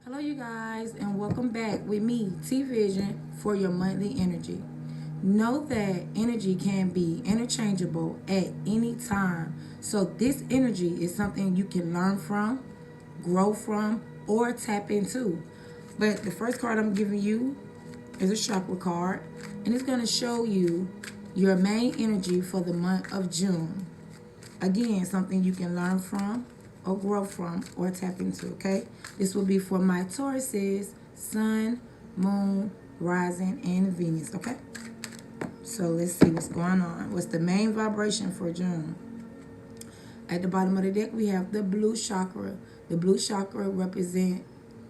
Hello, you guys, and welcome back with me, T Vision, for your monthly energy. Know that energy can be interchangeable at any time. So, this energy is something you can learn from, grow from, or tap into. But the first card I'm giving you is a chakra card, and it's going to show you your main energy for the month of June. Again, something you can learn from or grow from or tap into, okay? This will be for my Tauruses, Sun, Moon, Rising, and Venus, okay? So let's see what's going on. What's the main vibration for June? At the bottom of the deck, we have the blue chakra. The blue chakra represents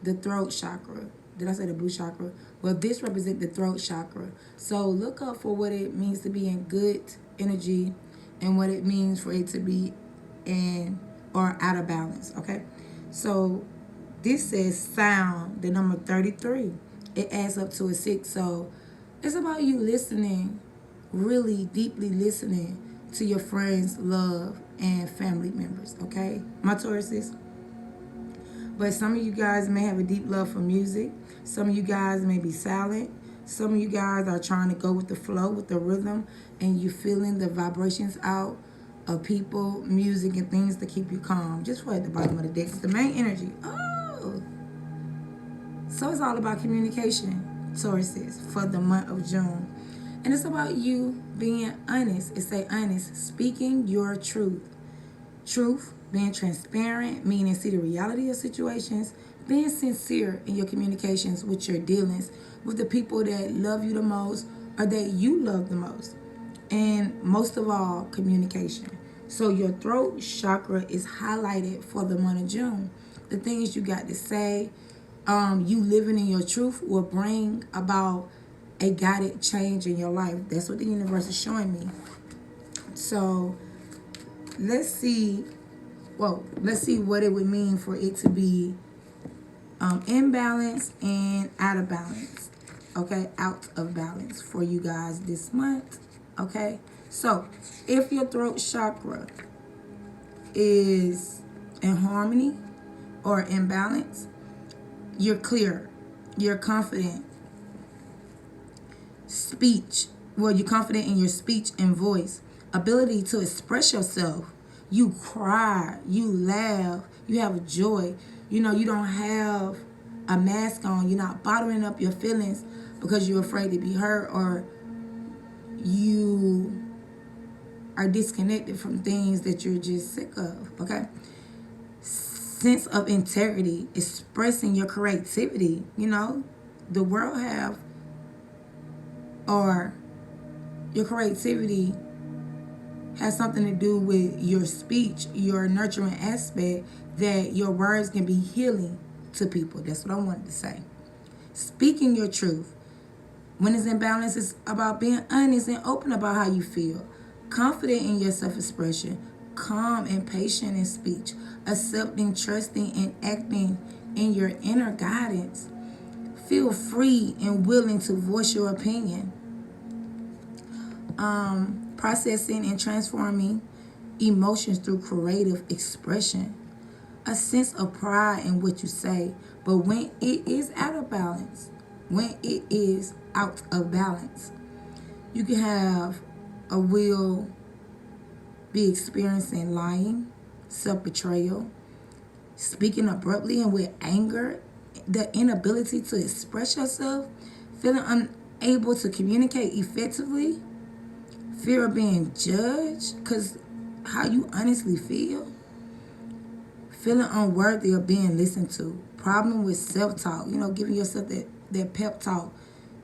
the throat chakra. Did I say the blue chakra? Well, this represents the throat chakra. So look up for what it means to be in good energy and what it means for it to be in or out of balance, okay? So this says sound, the number 33. It adds up to a 6. So it's about you listening, really deeply listening to your friends, love, and family members, okay? My Tauruses. But some of you guys may have a deep love for music. Some of you guys may be silent. Some of you guys are trying to go with the flow, with the rhythm, and you feeling the vibrations out of people, music, and things to keep you calm. Just right at the bottom of the deck. It's the main energy. Oh! So it's all about communication, Tauruses, for the month of June. And it's about you being honest. It say honest, speaking your truth. Truth, being transparent, meaning see the reality of situations, being sincere in your communications with your dealings with the people that love you the most or that you love the most. And most of all, communication. So your throat chakra is highlighted for the month of June. The things you got to say, you living in your truth will bring about a guided change in your life. That's what the universe is showing me. So let's see what it would mean for it to be in balance and out of balance. Okay, out of balance for you guys this month. Okay, so if your throat chakra is in harmony or in balance, you're clear, you're confident. You're confident in your speech and voice, ability to express yourself. You cry, you laugh, you have joy. You know, you don't have a mask on. You're not bottling up your feelings because you're afraid to be hurt, or you are disconnected from things that you're just sick of, okay? Sense of integrity, expressing your creativity. You know, the world or your creativity has something to do with your speech, your nurturing aspect, that your words can be healing to people. That's what I wanted to say. Speaking your truth. When it's in balance, it's about being honest and open about how you feel. Confident in your self-expression. Calm and patient in speech. Accepting, trusting, and acting in your inner guidance. Feel free and willing to voice your opinion. Processing and transforming emotions through creative expression. A sense of pride in what you say, but when it is out of balance, you can have a will be experiencing lying, self-betrayal, speaking abruptly and with anger, the inability to express yourself, feeling unable to communicate effectively, fear of being judged because how you honestly feel, feeling unworthy of being listened to, problem with self-talk, giving yourself that pep talk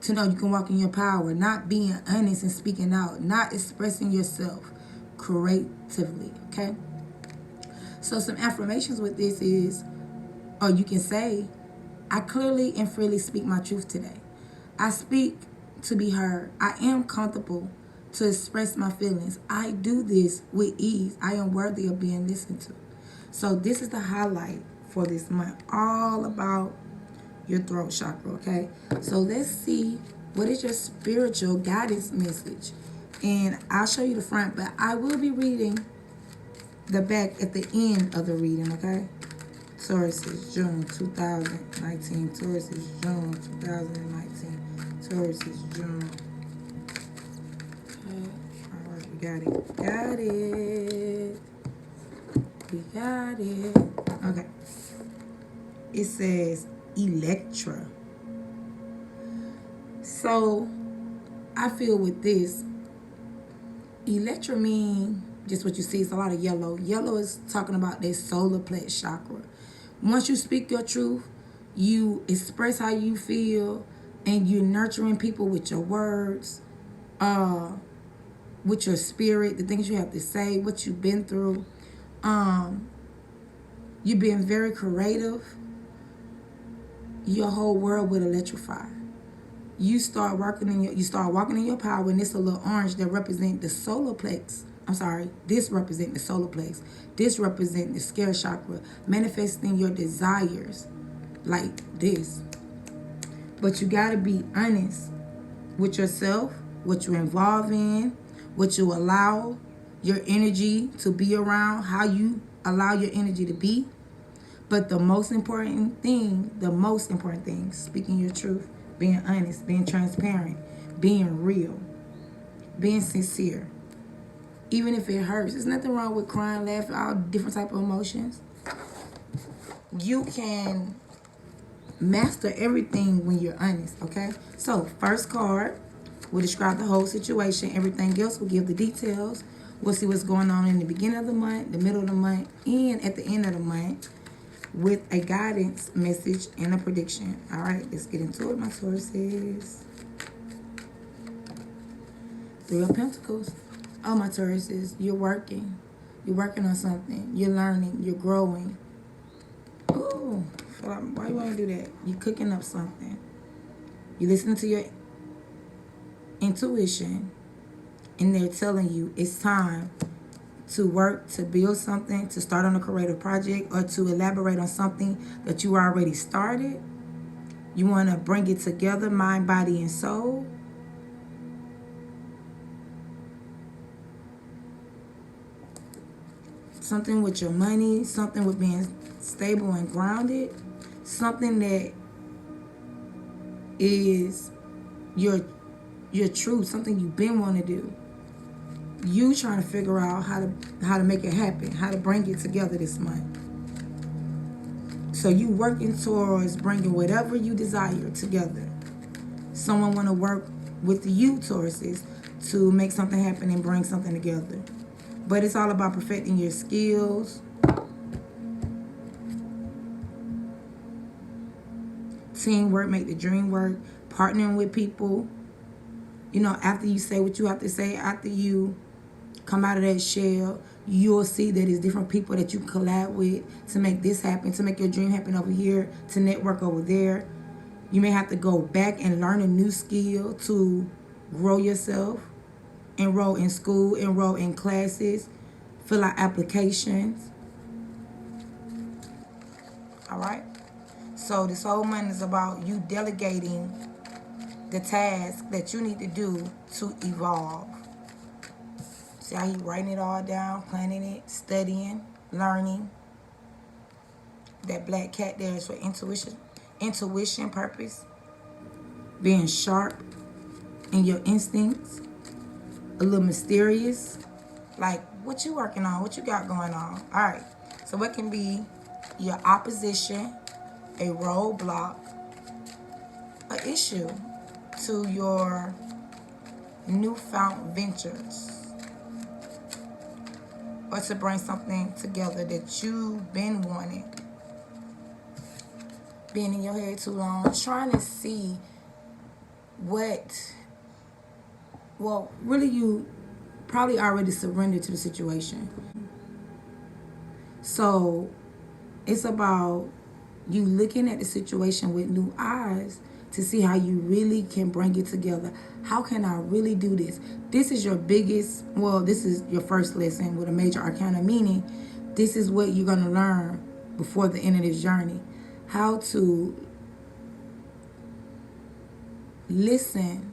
to know you can walk in your power, not being honest and speaking out, not expressing yourself creatively, okay? So some affirmations with this is, or you can say, I clearly and freely speak my truth today. I speak to be heard. I am comfortable to express my feelings. I do this with ease. I am worthy of being listened to. So this is the highlight for this month, all about your throat chakra, okay? So let's see, what is your spiritual guidance message? And I'll show you the front, but I will be reading the back at the end of the reading, okay? Taurus is June 2019. Taurus is June 2019. Taurus is June. Okay. All right, we got it. Got it. We got it. Okay. It says Electra. So I feel with this, Electra mean just what you see. It's a lot of yellow. Yellow is talking about their solar plex chakra. Once you speak your truth, you express how you feel, and you're nurturing people with your words, with your spirit, the things you have to say, what you've been through. You're being very creative. Your whole world will electrify. You start walking in your power, and it's a little orange that represent the solar plex. I'm sorry, this represent the solar plex. This represent the scare chakra, manifesting your desires like this. But you gotta be honest with yourself, what you involve in, what you allow your energy to be around, how you allow your energy to be. But the most important thing, speaking your truth, being honest, being transparent, being real, being sincere. Even if it hurts. There's nothing wrong with crying, laughing, all different type of emotions. You can master everything when you're honest, okay? So, first card will describe the whole situation. Everything else will give the details. We'll see what's going on in the beginning of the month, the middle of the month, and at the end of the month, with a guidance message and a prediction. All right, let's get into it, my Tauruses. Three of Pentacles. Oh, my Tauruses, you're working. You're working on something. You're learning. You're growing. Ooh, why you want to do that? You're cooking up something. You're listening to your intuition, and they're telling you it's time to work, to build something, to start on a creative project, or to elaborate on something that you already started. You want to bring it together, mind, body, and soul. Something with your money, something with being stable and grounded, something that is your truth, something you've been wanting to do. You trying to figure out how to make it happen, how to bring it together this month. So you working towards bringing whatever you desire together. Someone want to work with you, Tauruses, to make something happen and bring something together. But it's all about perfecting your skills. Teamwork, make the dream work. Partnering with people. You know, after you say what you have to say, after you come out of that shell, you'll see that it's different people that you can collab with to make this happen, to make your dream happen over here, to network over there. You may have to go back and learn a new skill to grow yourself. Enroll in school, enroll in classes, fill out applications. All right? So this whole month is about you delegating the task that you need to do to evolve. See how you writing it all down, planning it, studying, learning. That black cat there is for intuition purpose. Being sharp in your instincts. A little mysterious. Like, what you working on? What you got going on? All right. So what can be your opposition, a roadblock, an issue to your newfound ventures, or to bring something together that you've been wanting. Being in your head too long, trying to see what, well, really you probably already surrendered to the situation. So it's about you looking at the situation with new eyes to see how you really can bring it together. How can I really do this? This is your biggest, well, this is your first lesson with a major arcana, meaning this is what you're going to learn before the end of this journey. How to listen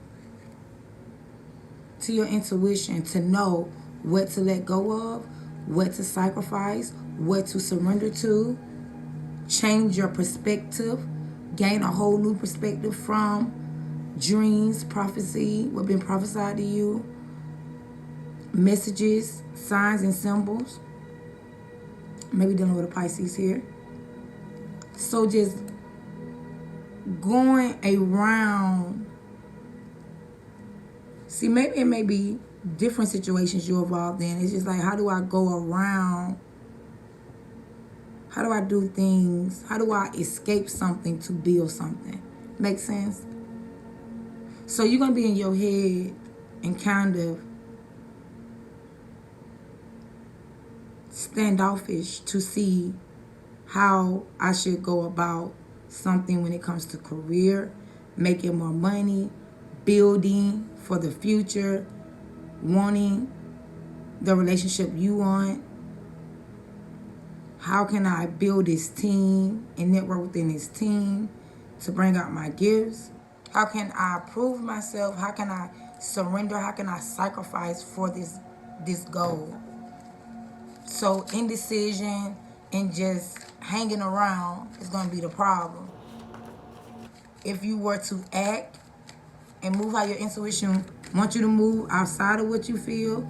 to your intuition, to know what to let go of, what to sacrifice, what to surrender to, change your perspective, gain a whole new perspective from dreams, prophecy, what been prophesied to you, messages, signs and symbols. Maybe dealing with a Pisces here. So just going around. See, maybe it may be different situations you're involved in. It's just like, how do I go around? How do I do things? How do I escape something to build something? Make sense? So you're going to be in your head and kind of standoffish to see how I should go about something when it comes to career, making more money, building for the future, wanting the relationship you want. How can I build this team and network within this team to bring out my gifts? How can I prove myself? How can I surrender? How can I sacrifice for this goal? So indecision and just hanging around is going to be the problem. If you were to act and move how your intuition wants you to move outside of what you feel,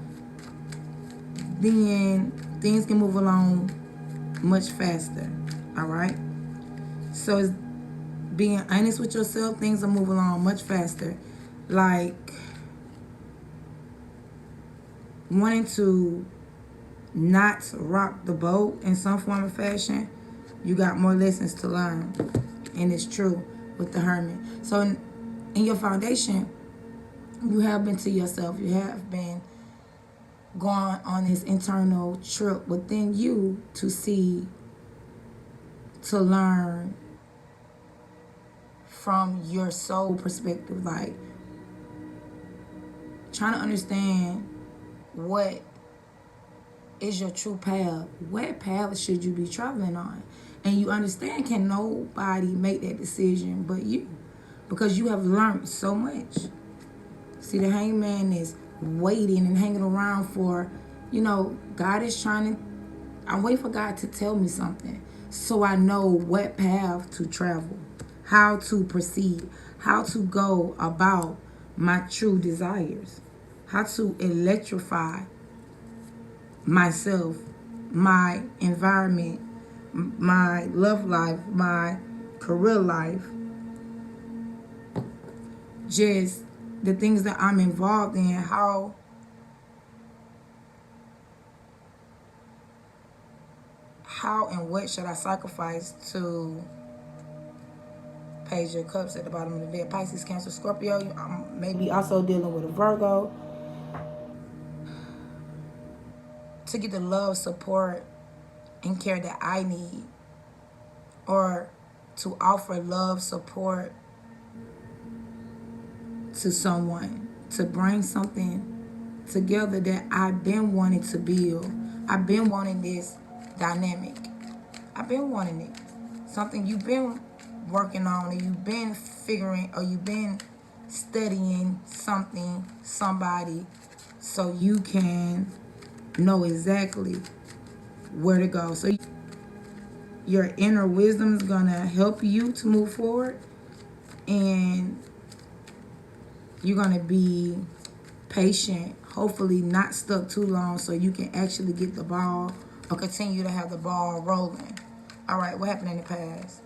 then things can move along much faster. All right? So it's being honest with yourself, things will move along much faster. Like wanting to not rock the boat in some form of fashion, you got more lessons to learn. And it's true with the Hermit. So in your foundation, you have been to yourself. You have been going on this internal trip within you to see, to learn from your soul perspective, like trying to understand what is your true path. What path should you be traveling on? And you understand, can nobody make that decision but you, because you have learned so much. See, the hangman is waiting and hanging around for, God is trying to, I'm waiting for God to tell me something so I know what path to travel, how to proceed, how to go about my true desires, how to electrify myself, my environment, my love life, my career life, just the things that I'm involved in, how and what should I sacrifice to Page of Cups at the bottom of the deck. Pisces, Cancer, Scorpio. Maybe also dealing with a Virgo. To get the love, support, and care that I need. Or to offer love, support to someone. To bring something together that I've been wanting to build. I've been wanting this dynamic. I've been wanting it. Something you've been working on, or you've been figuring, or you've been studying something, somebody, so you can know exactly where to go. So your inner wisdom is going to help you to move forward, and you're going to be patient, hopefully not stuck too long, so you can actually get the ball or continue to have the ball rolling. All right, what happened in the past?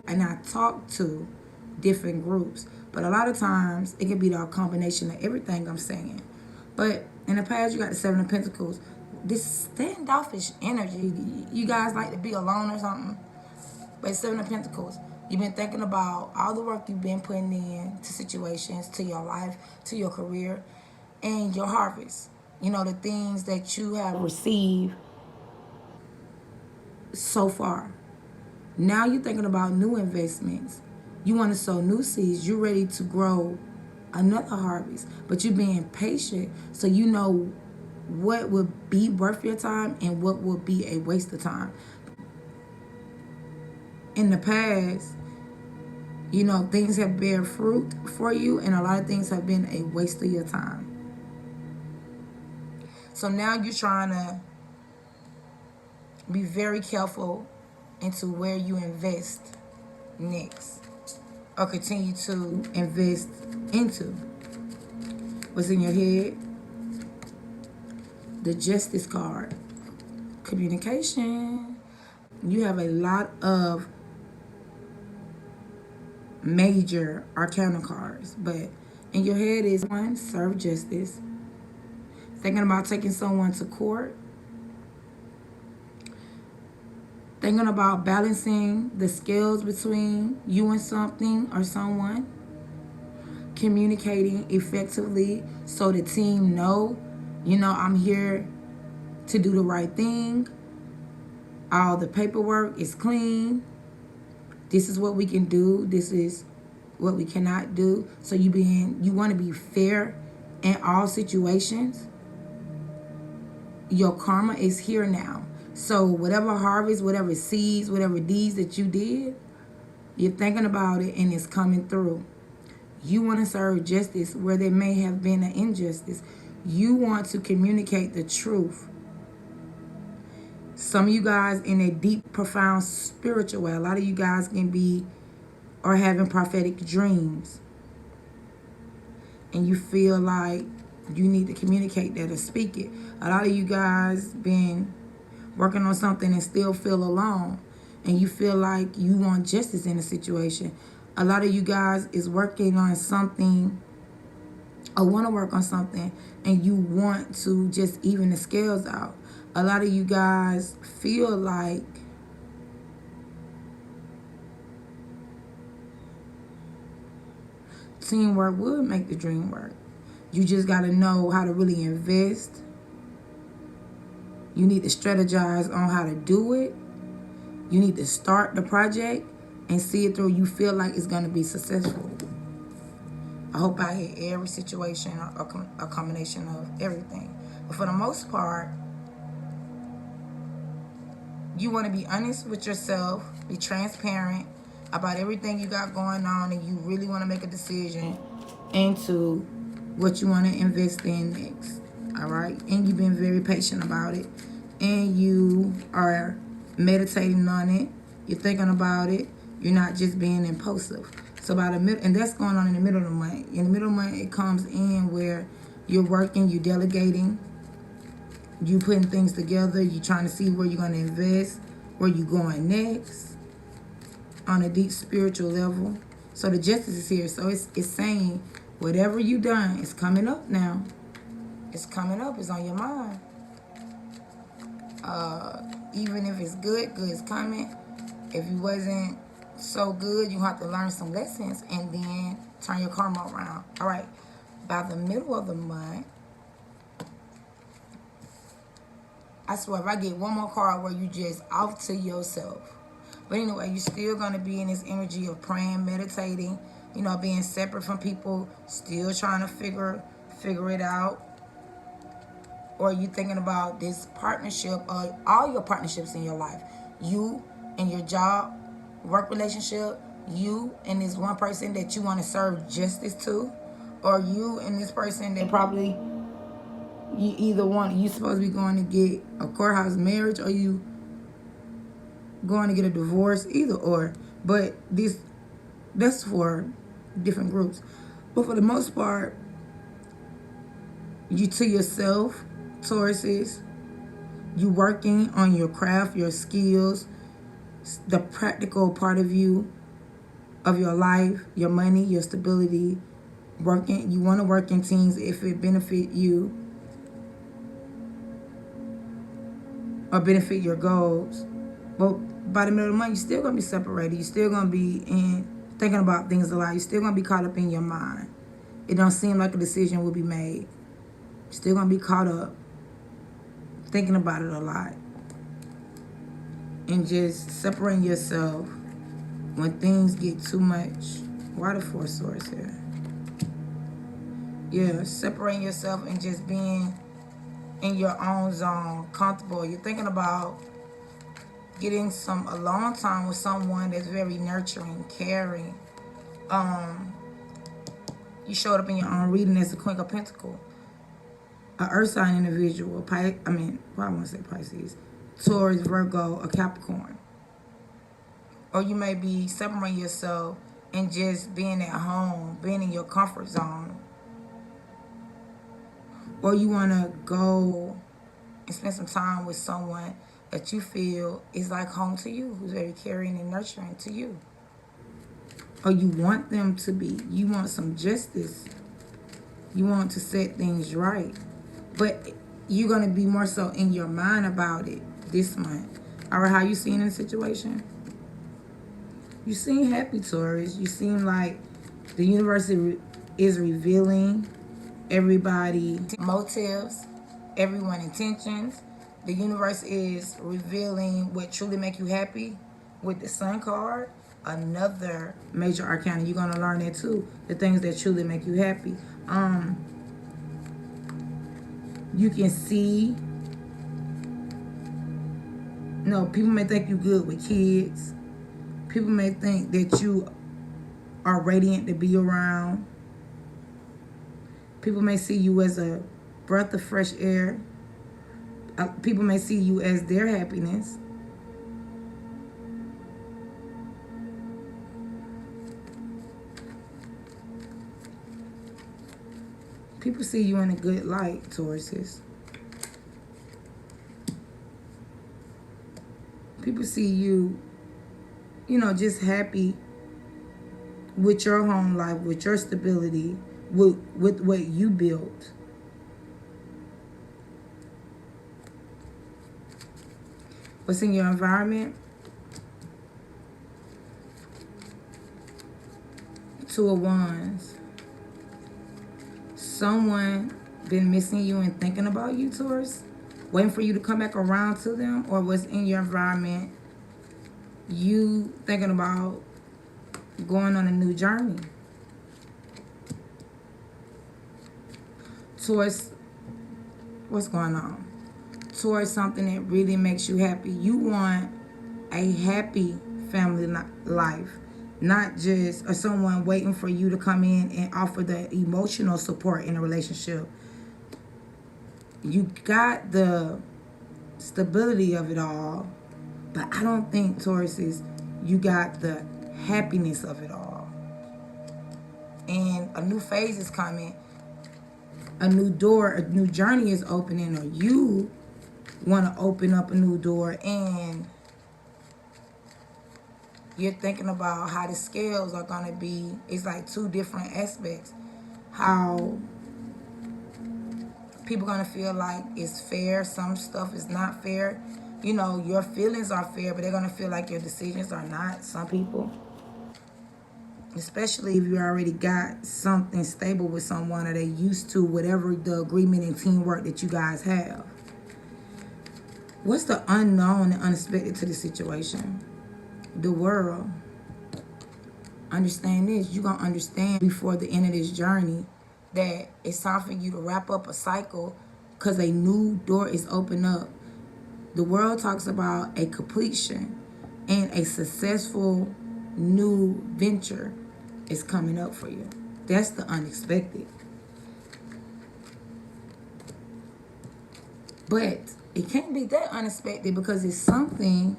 And I talk to different groups, but a lot of times it can be the combination of everything I'm saying. But in the past, you got the Seven of Pentacles. This standoffish energy, you guys like to be alone or something. But Seven of Pentacles, you've been thinking about all the work you've been putting in to situations, to your life, to your career, and your harvest. The things that you have received so far. Now you're thinking about new investments. You want to sow new seeds. You're ready to grow another harvest. But you're being patient so you know what will be worth your time and what will be a waste of time. In the past, things have bear fruit for you, and a lot of things have been a waste of your time. So now you're trying to Be very careful into where you invest next or continue to invest into. What's in your head? The Justice card. Communication. You have a lot of major arcana cards, but in your head is one, serve justice. Thinking about taking someone to court. Thinking about balancing the scales between you and something or someone. Communicating effectively so the team know, I'm here to do the right thing. All the paperwork is clean. This is what we can do. This is what we cannot do. So you want to be fair in all situations. Your karma is here now. So whatever harvest, whatever seeds, whatever deeds that you did, you're thinking about it and it's coming through. You want to serve justice where there may have been an injustice. You want to communicate the truth. Some of you guys in a deep, profound spiritual way. A lot of you guys are having prophetic dreams. And you feel like you need to communicate that or speak it. A lot of you guys been working on something and still feel alone. And you feel like you want justice in a situation. A lot of you guys is working on something or want to work on something and you want to just even the scales out. A lot of you guys feel like teamwork would make the dream work. You just got to know how to really invest. You need to strategize on how to do it. You need to start the project and see it through. You feel like it's going to be successful. I hope I hit every situation, a combination of everything. But for the most part, you want to be honest with yourself, be transparent about everything you got going on, and you really want to make a decision into what you want to invest in next. All right? And you've been very patient about it. And you are meditating on it. You're thinking about it. You're not just being impulsive. So by the middle, and that's going on in the middle of the month. In the middle of the month, it comes in where you're working, you're delegating, you putting things together, you're trying to see where you're going to invest, where you're going next on a deep spiritual level. So the justice is here. So it's saying whatever you done is coming up now. It's coming up. It's on your mind. Even if it's good is coming. If you wasn't so good, you have to learn some lessons and then turn your karma around. All right. By the middle of the month, I swear, if I get one more card where you just off to yourself. But anyway, you're still going to be in this energy of praying, meditating, being separate from people, still trying to figure it out. Or you thinking about this partnership, all your partnerships in your life. You and your job, work relationship, you and this one person that you want to serve justice to, or you and this person that probably you supposed to be going to get a courthouse marriage, or you going to get a divorce, either or. But that's for different groups. But for the most part, you to yourself, Tauruses, you working on your craft, your skills, the practical part of you, of your life, your money, your stability. Working, you want to work in teams if it benefit you or benefit your goals. But by the middle of the month, you're still going to be separated. You're still going to be thinking about things a lot. You're still going to be caught up in your mind. It don't seem like a decision will be made. You're still going to be caught up thinking about it a lot. And just separating yourself when things get too much. Why the Four Swords here? Yeah, separating yourself and just being in your own zone, comfortable. You're thinking about getting a long time with someone that's very nurturing, caring. You showed up in your own reading as the Queen of Pentacles. An earth sign individual, I want to say Pisces. Taurus, Virgo, or Capricorn. Or you may be separating yourself and just being at home, being in your comfort zone. Or you want to go and spend some time with someone that you feel is like home to you, who's very caring and nurturing to you. Or you want them to be. You want some justice. You want to set things right. But you're going to be more so in your mind about it this month. All right, how you seeing the situation? You seem happy, Taurus. You seem like the universe is revealing everybody motives, everyone intentions. The universe is revealing what truly make you happy with the Sun card. Another major arcana. You're going to learn that too. The things that truly make you happy. You can see, people may think you're good with kids. People may think that you are radiant to be around. People may see you as a breath of fresh air. People may see you as their happiness. People see you in a good light, Tauruses. People see you, just happy with your home life, with your stability, with what you built. What's in your environment? Two of Wands. Someone been missing you and thinking about you, Taurus, waiting for you to come back around to them, or what's in your environment, you thinking about going on a new journey. Taurus, what's going on? Taurus, something that really makes you happy. You want a happy family life. Not just or someone waiting for you to come in and offer the emotional support in a relationship. You got the stability of it all, but I don't think, Taurus, you got the happiness of it all. And a new phase is coming. A new door, a new journey is opening, or you want to open up a new door, and you're thinking about how the scales are going to be. It's like two different aspects. How people going to feel like it's fair. Some stuff is not fair. Your feelings are fair, but they're going to feel like your decisions are not. Some people. Especially if you already got something stable with someone, or they used to whatever the agreement and teamwork that you guys have. What's the unknown and unexpected to the situation? The world. Understand this. You're going to understand before the end of this journey that it's time for you to wrap up a cycle, because a new door is open up. The world talks about a completion, and a successful new venture is coming up for you. That's the unexpected. But it can't be that unexpected, because it's something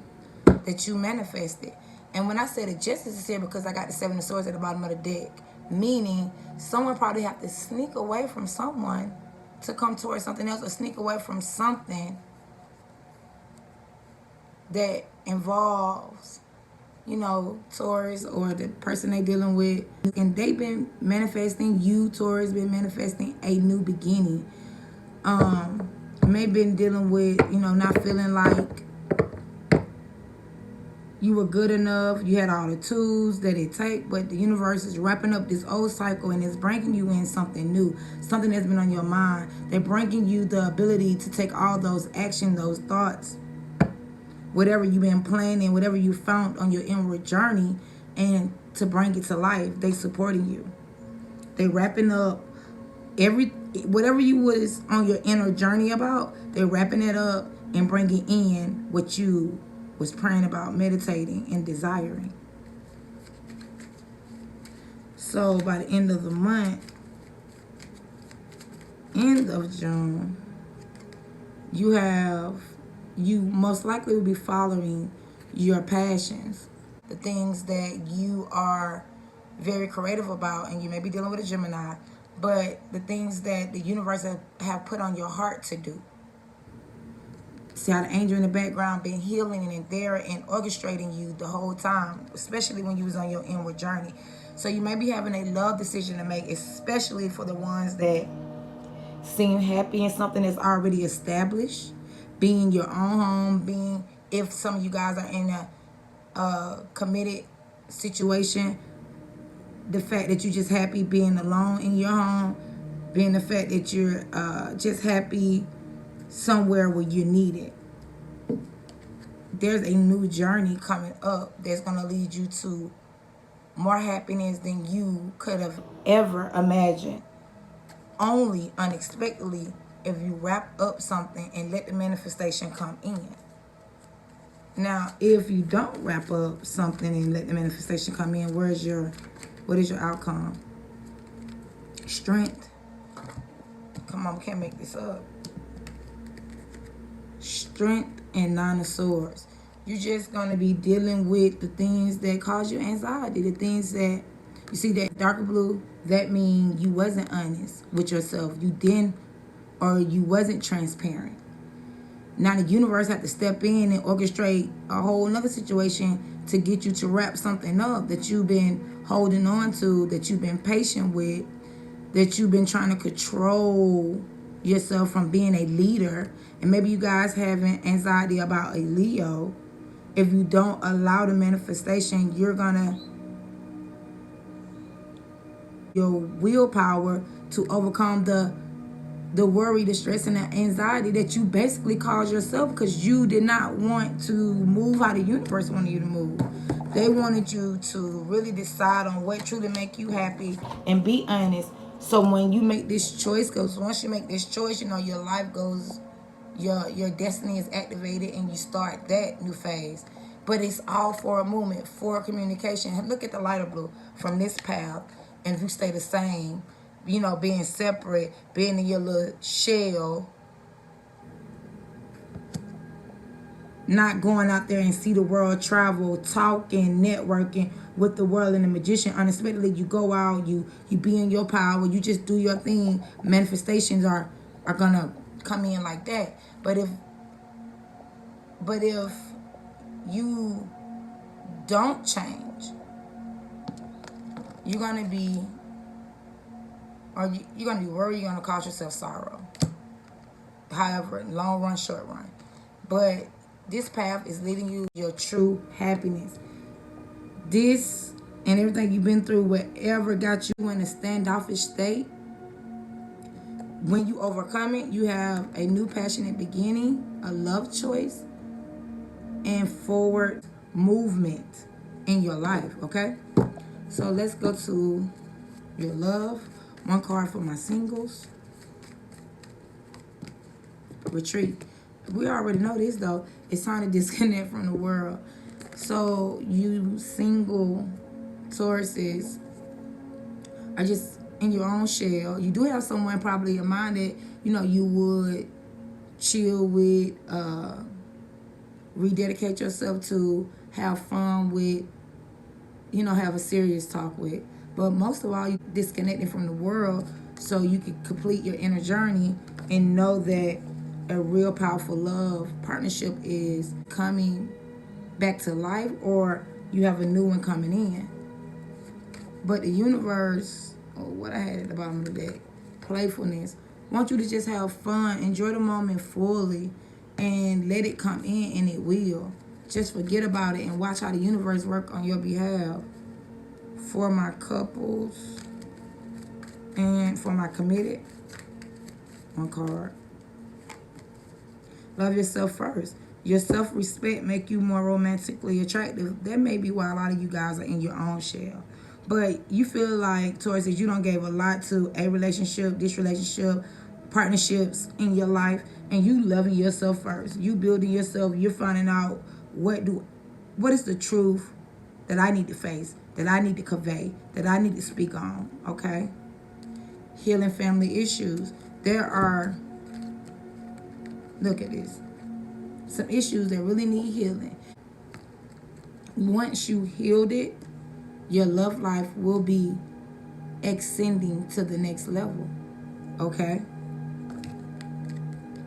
that you manifested. And when I say the justice is here, because I got the Seven of Swords at the bottom of the deck, meaning someone probably have to sneak away from someone to come towards something else, or sneak away from something that involves, Taurus or the person they dealing with. And they've been manifesting, Taurus, been manifesting a new beginning. May been dealing with, not feeling like you were good enough, you had all the tools that it take, but the universe is wrapping up this old cycle and it's bringing you in something new, something that's been on your mind. They're bringing you the ability to take all those actions, those thoughts, whatever you've been planning, whatever you found on your inward journey, and to bring it to life. They supporting you. They wrapping up whatever you was on your inner journey about, they're wrapping it up and bringing in what you was praying about, meditating, and desiring. So by the end of the month, end of June, you have you most likely will be following your passions, the things that you are very creative about, and you may be dealing with a Gemini, but the things that the universe have put on your heart to do. See how the angel in the background been healing and there and orchestrating you the whole time, especially when you was on your inward journey. So you may be having a love decision to make, especially for the ones that seem happy in something that's already established, being your own home, being, if some of you guys are in a committed situation, the fact that you're just happy being alone in your home, being the fact that you're just happy somewhere where you're needed. There's a new journey coming up that's going to lead you to more happiness than you could have ever imagined. Only unexpectedly if you wrap up something and let the manifestation come in. Now, if you don't wrap up something and let the manifestation come in, what is your outcome? Strength. Come on, we can't make this up. Strength and Nine of Swords. You're just going to be dealing with the things that cause you anxiety, the things that, you see that darker blue, that means you wasn't honest with yourself. You didn't, or you wasn't transparent. Now the universe had to step in and orchestrate a whole nother situation to get you to wrap something up that you've been holding on to, that you've been patient with, that you've been trying to control yourself from being a leader. And maybe you guys having anxiety about a Leo. If you don't allow the manifestation, you're gonna your willpower to overcome the worry, the stress, and the anxiety that you basically caused yourself because you did not want to move how the universe wanted you to move. They wanted you to really decide on what truly make you happy and be honest. So when you make this choice, because once you make this choice, you know, your life goes, your destiny is activated and you start that new phase. But it's all for a movement, for communication. Look at the lighter blue from this path, and if you stay the same, you know, being separate, being in your little shell, not going out there and see the world, travel, talking, networking with the world and the magician. Unexpectedly, you go out, you be in your power, you just do your thing. Manifestations are gonna come in like that. But if you don't change, you're gonna be worried, you're gonna cause yourself sorrow. However, long run, short run. But this path is leading you to your true happiness. This and everything you've been through, whatever got you in a standoffish state, when you overcome it, you have a new passionate beginning, a love choice, and forward movement in your life, okay? So let's go to your love. One card for my singles. Retreat. We already know this, though. It's time to disconnect from the world. So you single Tauruses are just in your own shell. You do have someone probably in mind that, you know, you would chill with, rededicate yourself to, have fun with, you know, have a serious talk with. But most of all, you disconnecting from the world so you can complete your inner journey and know that a real powerful love partnership is coming back to life, or you have a new one coming in. But the universe, or what I had at the bottom of the deck, playfulness, want you to just have fun, enjoy the moment fully, and let it come in, and it will. Just forget about it and watch how the universe work on your behalf. For my couples and for my committed, one card. Love yourself first. Your self-respect make you more romantically attractive. That may be why a lot of you guys are in your own shell. But you feel like, Taurus, you don't gave a lot to a relationship, this relationship, partnerships in your life, and you loving yourself first. You building yourself. You're finding out what is the truth that I need to face, that I need to convey, that I need to speak on, okay? Healing family issues. There are, look at this. some issues that really need healing. Once you healed it, your love life will be extending to the next level. Okay?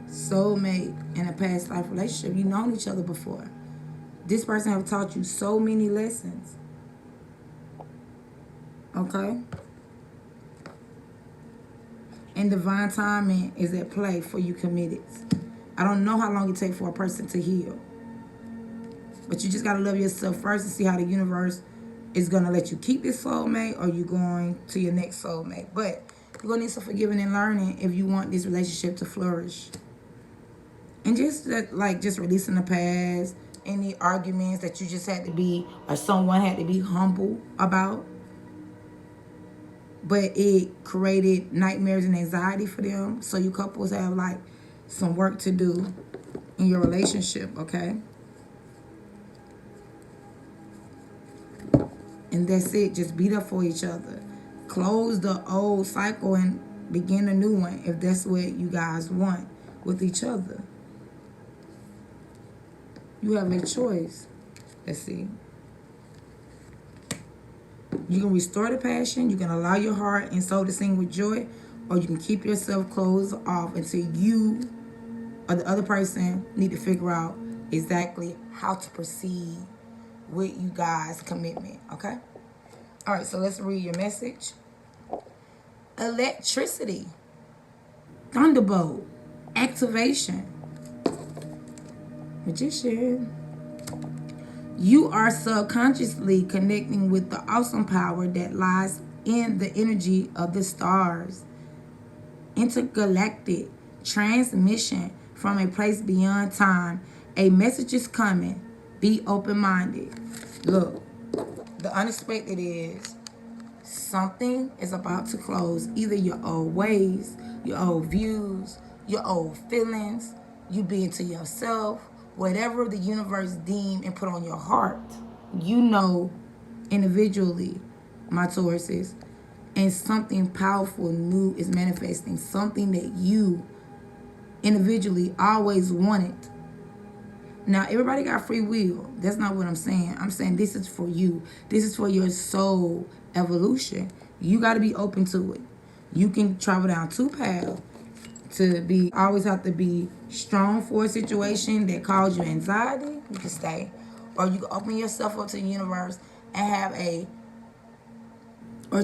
Soulmate in a past life relationship. You've known each other before. This person have taught you so many lessons. Okay? And divine timing is at play for you committed. I don't know how long it takes for a person to heal. But you just got to love yourself first and see how the universe is going to let you keep this soulmate or you going to your next soulmate. But you're going to need some forgiving and learning if you want this relationship to flourish. And just just releasing the past, any arguments that you just had to be, or someone had to be humble about. But it created nightmares and anxiety for them. So you couples have some work to do in your relationship, okay? And that's it. Just be there for each other. Close the old cycle and begin a new one if that's what you guys want with each other. You have a choice. Let's see. You can restore the passion. You can allow your heart and soul to sing with joy. Or you can keep yourself closed off until you or the other person need to figure out exactly how to proceed with you guys' commitment. Okay? All right, so let's read your message. Electricity. Thunderbolt. Activation. Magician. You are subconsciously connecting with the awesome power that lies in the energy of the stars. Intergalactic transmission from a place beyond time. A message is coming. Be open-minded. Look, the unexpected is something is about to close. Either your old ways, your old views, your old feelings, you being to yourself, whatever the universe deem and put on your heart, you know individually, my Tauruses, and something powerful new is manifesting. Something that you individually always wanted. Now, everybody got free will. That's not what I'm saying. I'm saying this is for you. This is for your soul evolution. You got to be open to it. You can travel down two paths. Always have to be strong for a situation that causes you anxiety. You can stay. Or you can open yourself up to the universe and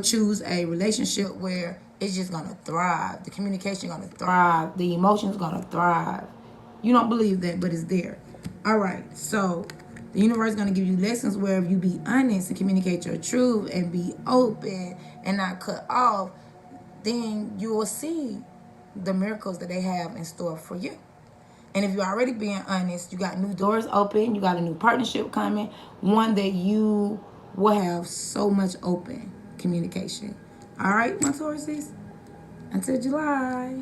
choose a relationship where it's just going to thrive. The communication going to thrive. The emotions going to thrive. You don't believe that, but it's there. All right. So the universe is going to give you lessons where if you be honest and communicate your truth and be open and not cut off, then you will see the miracles that they have in store for you. And if you're already being honest, you got new doors open, you got a new partnership coming, one that you will have so much open communication. All right, my Tauruses, until July.